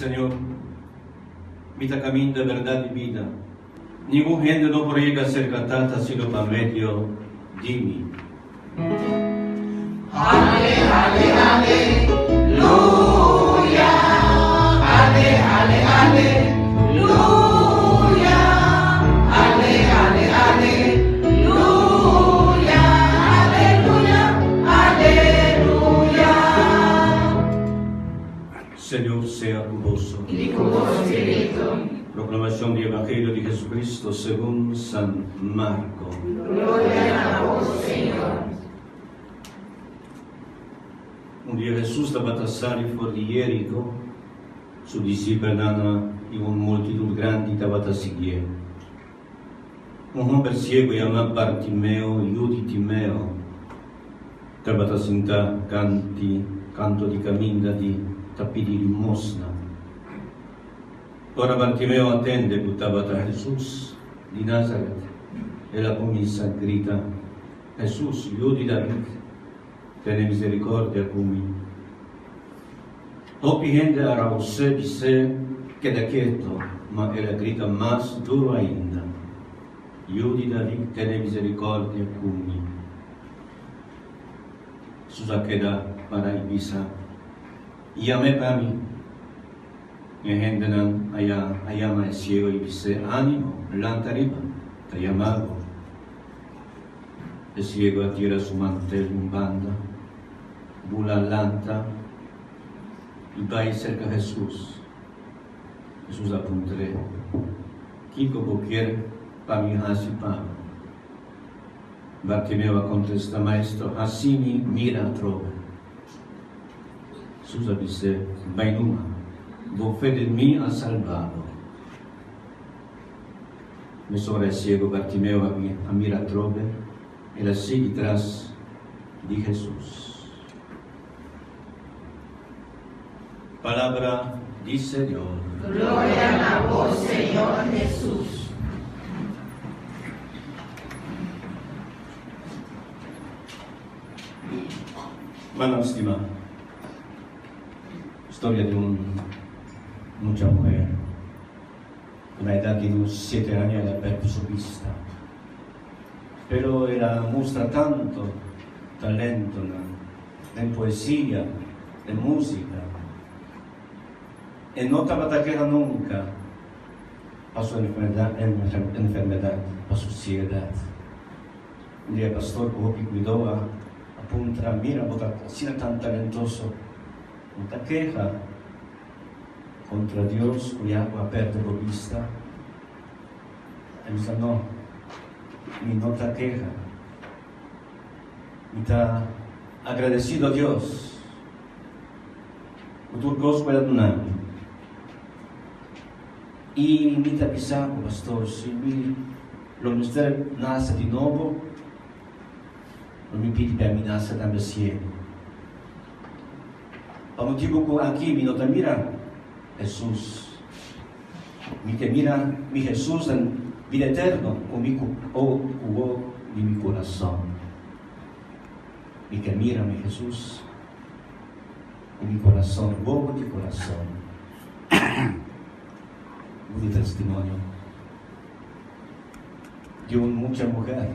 Señor, mita camino de verdad y vida. Ningún gente no podría ser cantada sino por medio de mí. Ale, ale, aleluya. Ale, ale, aleluya. Ale, ale, aleluya. Aleluya, aleluya. Señor sea con vos. Y con tu espíritu. Proclamación del Evangelio de Jesucristo según San Marco. Gloria a vos, Señor. Un día Jesús estaba a salir fuera de Jerico, su discípulo y una multitud grande estaba a seguir. Un hombre ciego llamado Bartimeo, hijo de Timeo, estaba a sentar canto de camino de pedir limosna. Ora Bartimeo attende che estaba a Jesús de Nazaret. Ella comienza a gritar: Jesús, hijo de David, ten misericordia conmigo. Toda gente arrausó dice: queda quieto, ma ella grita más duro ainda: hijo de David, ten misericordia conmigo. Jesús queda para Ibiza. Llame para mí. Y gente allá me ciego y dice: ánimo, levanta arriba, te llamado. El ciego atira su mantel en banda, bula lanta y va cerca a Jesús. Jesús apuntaré: ¿quién como quiere para mí así para? Bartimeo contesta: maestro, así mira a trova. Jesús dice: vai numa, vos fe de mí ha salvado. Mi sobre ciego Bartimeo a mira trove e la sigue tras de Jesús. Palabra del Señor. Gloria a vos, Señor Jesús. Hermano estimado, historia de mucha mujer. A la edad de unos 7 años ella perdió su vista. Pero ella muestra tanto talento en poesía, en música. Y no estaba atacada nunca a su enfermedad, a su ciegad. Un día el pastor que cuidó a apunta: mira, vos si tan talentoso, no te queja contra Dios cuya agua perde la vista. Él dice: no, ni no te queja, ni está agradecido a Dios. Tu gospel es un año. Y ni te avisaba, pastor, si lo misterio nace de nuevo, no me pide para mí nacer también ciego. Por motivo que aquí me nota mira Jesús. Me te mira mi Jesús en vida eterna, o mi corazón. Me que mira mi Jesús, o mi corazón, bobo de corazón. Un testimonio de una mucha mujer.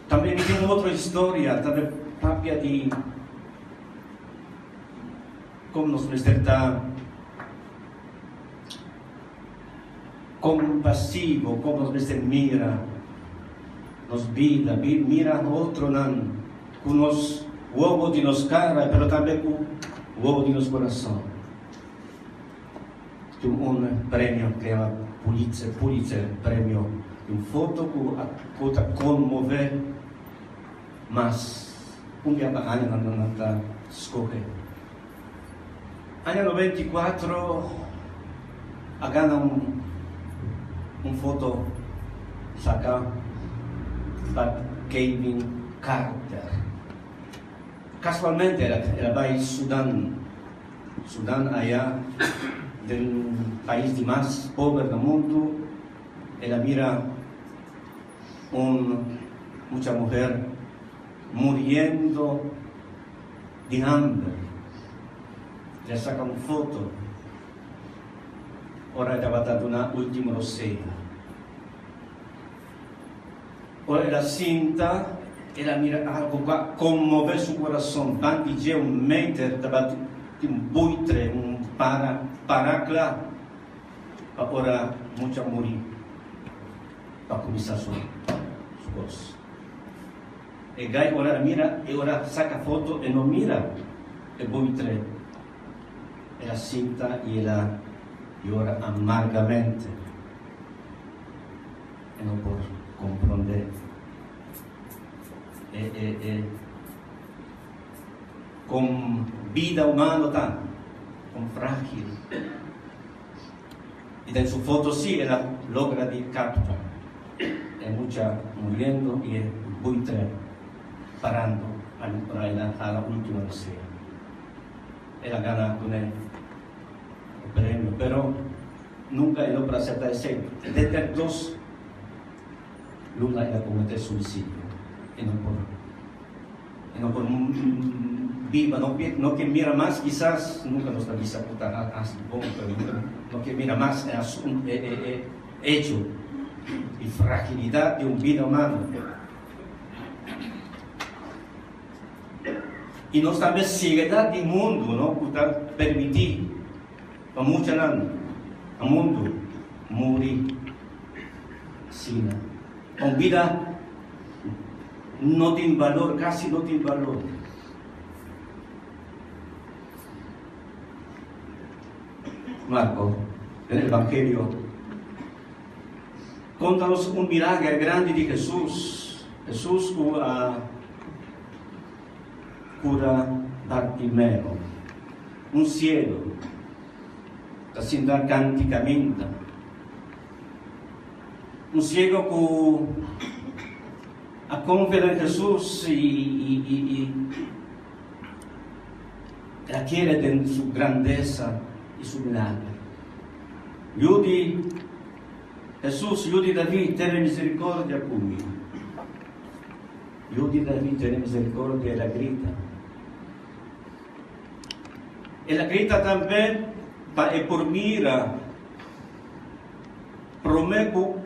También tengo otra historia, también propia de cómo nos está compasivo, cómo nos mira, nos vida, mira a otro con los huevos de nos cara, pero también con huevos de nos corazón. Un premio que llama Pulitzer, premio, un foto que te conmueve más. Un día para año no está escoge. Año 94, gana un foto saca para Kevin Carter. Casualmente era país Sudán allá, del país de más pobre del mundo. Ella mira mucha mujer muriendo de hambre. le saca una foto. Ora estaba dando una última roseta. Ora era cinta, ela mira algo que conmover su corazón. Bandige un meter, estaba un buitre, un paracla. Ora mucha morir. Para começar su voz. E gai ora mira, e ora saca foto e não mira e buitre. Ela cinta e ela llora amargamente e não pode compreender. Com vida humana tá, com frágil. E em sua foto sim, ela logra de captar. É muita muriendo e é buitre parando para ela a la última deseo. Ela gana com ele o prêmio, pero nunca ela para acertar esse. De ter dos, Lula ela cometeu suicídio e não por viva, não que mira mais, quizás nunca nos avisa putar así bom, pero não que mira mais é hecho e fragilidade de vida humana. E nós também ceguidade do mundo, não por permitir para muitos anos o mundo morrer assim, com vida não tem valor, quase não tem valor. Marco, no Evangelio, conta-nos um milagre grande de Jesus. Jesus cura Bartimeo, um ciego, assim da canticamente. Um ciego que a confia em Jesus e ela quer dentro de sua grandeza e seu milagre. Jesus, David, teve misericórdia comigo. David, teve misericórdia, ela grita. Ela grita também para por mira, prometo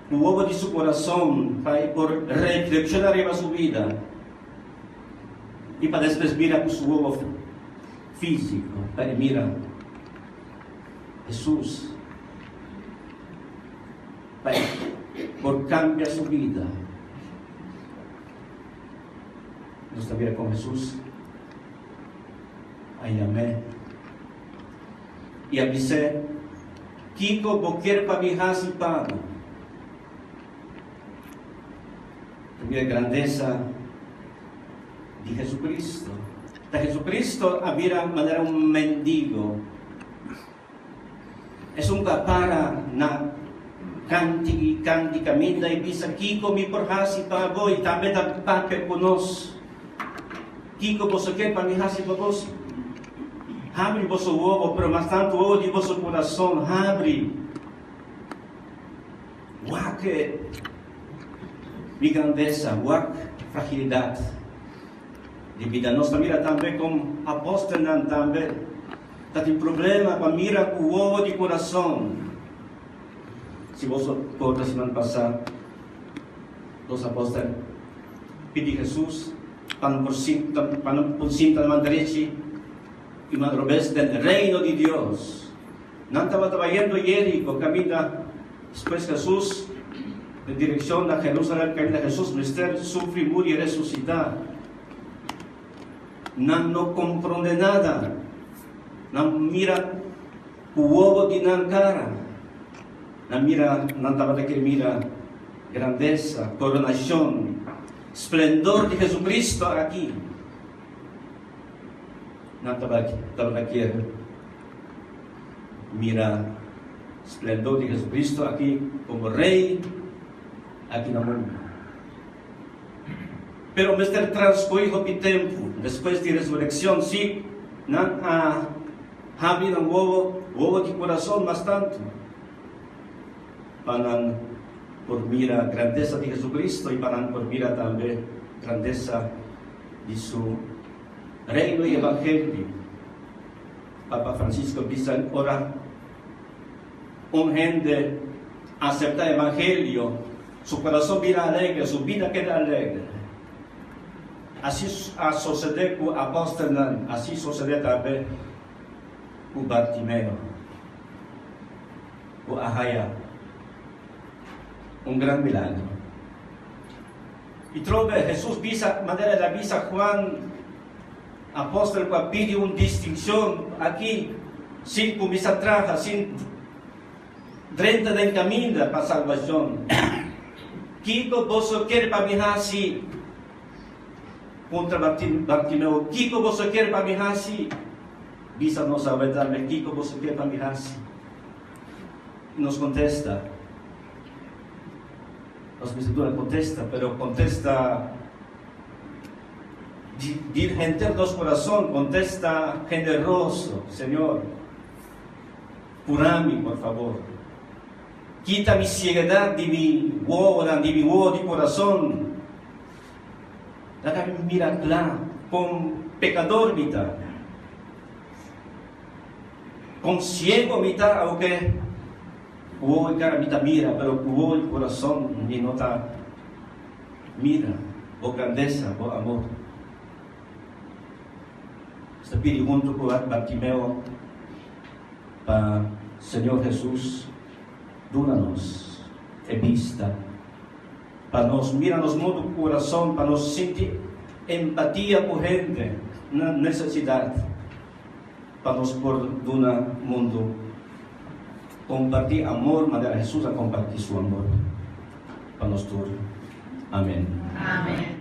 o ovo de seu coração, para por reflexionar em sua vida e para depois mirar com seu ovo físico, para mirar Jesus, para por cambiar sua vida. Nós também com Jesus. Aí amém. E a dizer, Kiko, boquer para viajar e pago. A grandeza de Jesucristo. De Jesucristo havia maneira um mendigo. É um capara na canticamente e diz, Kiko, me porrasi pago e também da papel conosco. Kiko, você quer para viajar e pago? Abre vosso ovo, pero mais tanto ovo de vosso coração, abre. Waque de grandeza, waque fragilidade de vida. Nós mira também como apóstolo também. Tá tem problema para mirar o ovo de coração. Se você pode semana passada, os apóstolos pediram Jesus para não por cinta na direita e madrobes del reino de Dios. Não estava trabalhando Jerico, camina después Jesus en dirección a Jerusalén, camina Jesús, mister, sufre, muere y resucitar. No comprende nada, no mira o ovo de na cara, no mira, não estava que mira grandeza, coronação, esplendor de Jesucristo aqui. Não estava aqui, mira esplendor de Jesucristo aqui como rei, aqui no mundo. Pero mister transcorrido o tempo, depois de ressurreição, sim, não abre um ovo de coração bastante, para por mira a grandeza de Jesucristo e para por mira também a grandeza de seu reino e evangelho. Papa Francisco bisa ora un gente acepta el evangelio, su corazón viene alegre, su vida queda alegre. Así sucede con el apóstol, así sucede también con Bartimeo, con Ahaya. Un gran milagro. Y trove Jesús visa, manera de la visa Juan, apóstol, que pide una distinción aquí, sin comisa traja, sin 30 de camino para salvación. Kiko vos quer para mi así, contra Bartimeo, Kiko vos quer para mi así, visa no sabe darme, Kiko vos quer para mi así. Nos contesta. La Escritura contesta, pero contesta dirigente de los corazones, contesta generoso, Señor, curame, por favor. Quita mi ceguedad de mi huevo de corazón. Déjame mirar claro, con pecador mitad, con ciego mitad, aunque hubo cara mitad mira, pero hubo el corazón y no está mira, o grandeza, o amor. Este pide junto con Bartimeo para Señor Jesús, dúnanos vista, para nos mirarnos mucho corazón, para nos sentir empatía por gente, una necesidad, para nos por duna mundo. Compartir amor, mandar a Jesús a compartir su amor para nosotros. Amén. Amén.